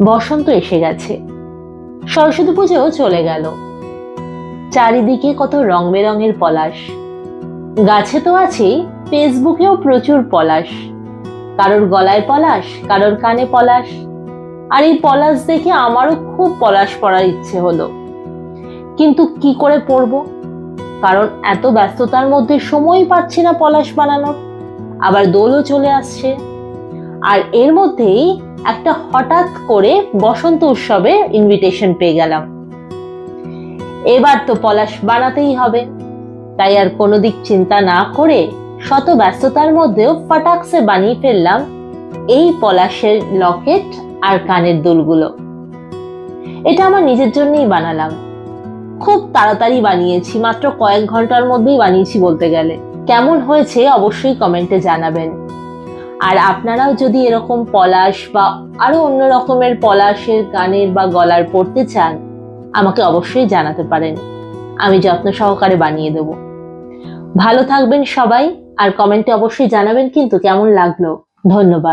বসন্ত এসে গেছে, সরস্বতী পুজোও চলে গেল। চারিদিকে কত রং বেরঙের পলাশ। গাছে তো আছেই, ফেসবুকেও প্রচুর পলাশ। কারোর গলায় পলাশ, কারোর কানে পলাশ। আর এই পলাশ দেখে আমারও খুব পলাশ পরার ইচ্ছে হলো, কিন্তু কি করে পরবো? কারণ এত ব্যস্ততার মধ্যে সময় পাচ্ছি না পলাশ বানানোর। আবার দোলও চলে আসছে, আর এর মধ্যেই একটা হঠাৎ করে বসন্ত উৎসবের ইনভিটেশন পেয়ে গেলাম। এবার তো পলাশ বানাতেই হবে। তাই আর কোনো দিক চিন্তা না করে শত ব্যস্ততার মধ্যেও ফাটাকসে বানিয়ে ফেললাম এই পলাশের লকেট আর কানের দুলগুলো। এটা আমার নিজের জন্যই বানালাম। খুব তাড়াতাড়ি বানিয়েছি, মাত্র কয়েক ঘন্টার মধ্যেই বানিয়েছি বলতে গেলে। কেমন হয়েছে অবশ্যই কমেন্টে জানাবেন। আর আপনারাও যদি এরকম পলাশ বা আরো অন্য রকমের পলাশের কানের বা গলার পরতে চান, আমাকে অবশ্যই জানাতে পারেন। আমি যত্ন সহকারে বানিয়ে দেব। ভালো থাকবেন সবাই, আর কমেন্টে অবশ্যই জানাবেন কিন্তু কেমন লাগলো। ধন্যবাদ।